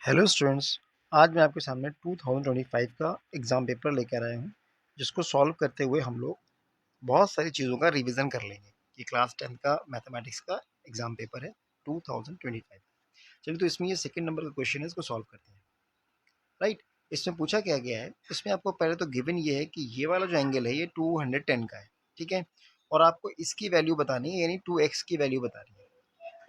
Hello students. आज मैं आपके सामने 2025 का एग्ज़ाम पेपर लेकर आया हूँ, जिसको सॉल्व करते हुए हम लोग बहुत सारी चीज़ों का रिवीजन कर लेंगे। ये क्लास 10 का मैथमेटिक्स का एग्ज़ाम पेपर है 2025। चलिए, तो इसमें ये सेकंड नंबर का क्वेश्चन है, इसको सॉल्व करते हैं। राइट। इसमें पूछा क्या गया है, इसमें आपको पहले तो गिवन ये है कि ये वाला जो एंगल है ये 210 का है, ठीक है। और आपको इसकी वैल्यू बतानी है, यानी 2x की वैल्यू बतानी है।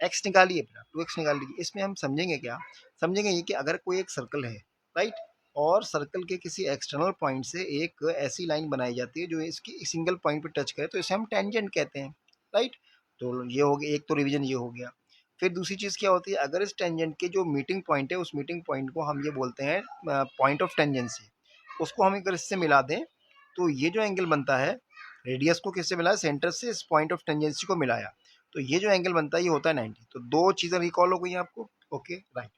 एक्स निकालिए, अपना 2x निकाल लीजिए। इसमें हम समझेंगे क्या, समझेंगे ये कि अगर कोई एक सर्कल है, राइट, और सर्कल के किसी एक्सटर्नल पॉइंट से एक ऐसी लाइन बनाई जाती है जो इसकी सिंगल पॉइंट पे टच करे, तो इसे हम टेंजेंट कहते हैं। राइट। तो ये हो गया, एक तो रिवीजन ये हो गया। फिर दूसरी चीज़ क्या होती है, अगर इस टेंजेंट के जो मीटिंग पॉइंट है, उस मीटिंग पॉइंट को हम ये बोलते हैं पॉइंट ऑफ टेंजेंसी। उसको हम अगर इससे मिला दें, तो ये जो एंगल बनता है, रेडियस को किससे मिलाया, सेंटर से इस पॉइंट ऑफ टेंजेंसी को मिलाया, तो ये जो एंगल बनता है ये होता है 90। तो दो चीज़ें रिकॉल हो गई आपको। Okay, right.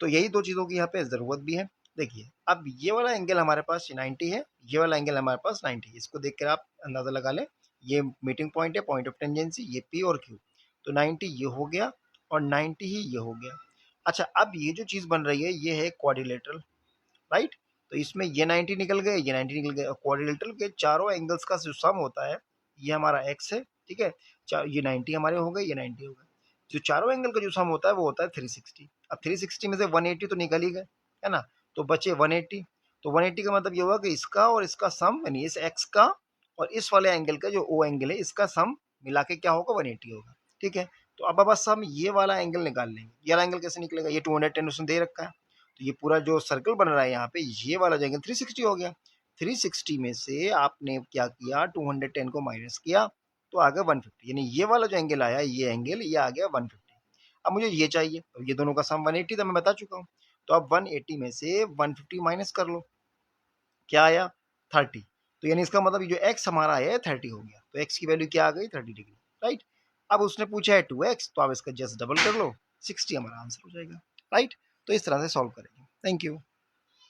तो यही दो चीज़ों की यहाँ पे ज़रूरत भी है। देखिए, अब ये वाला एंगल हमारे पास 90 है, ये वाला एंगल हमारे पास 90 है। इसको देख कर आप अंदाज़ा लगा लें, ये मीटिंग पॉइंट है, पॉइंट ऑफ टेंजेंसी, ये पी और क्यू। तो 90 ये हो गया और 90 ही ये हो गया। अच्छा, अब ये जो चीज़ बन रही है ये है क्वाड्रिलेटरल, राइट। तो इसमें ये 90 निकल गए, ये 90 निकल गए, और क्वाड्रिलेटरल के चारों एंगल्स का जो सम होता है, ये हमारा एक्स है, ठीक है। ये 90 हमारे हो गए, ये 90 हो गए। जो चारों एंगल का जो सम होता है वो होता है 360। अब 360 में से 180 तो निकल ही गए, है ना। तो बचे 180। तो 180 का मतलब ये हुआ कि इसका और इसका सम, यानी इस एक्स का और इस वाले एंगल का जो ओ एंगल है, इसका सम मिला के क्या होगा, 180 होगा, ठीक है। तो अब बस हम ये वाला एंगल निकाल लेंगे। ये वाला एंगल कैसे निकलेगा, ये 210 उसने दे रखा है, तो ये पूरा जो सर्कल बन रहा है यहाँ पे, ये वाला जो एंगल 360 हो गया। 360 में से आपने क्या किया, 210 को माइनस किया, तो आ गया 150। यानी ये वाला जो एंगल आया, ये एंगल ये आ गया 150। अब मुझे ये चाहिए, तो ये दोनों का सम 180 था, मैं बता चुका हूँ। तो अब 180 में से 150 माइनस कर लो, क्या आया, 30। तो यानी इसका मतलब ये जो एक्स हमारा आया है 30 हो गया। तो एक्स की वैल्यू क्या आ गई, 30 डिग्री, राइट। अब उसने पूछा है 2x, तो आप इसका जस्ट डबल कर लो, 60 हमारा आंसर हो जाएगा, राइट। तो इस तरह से सॉल्व करेंगे। Thank you.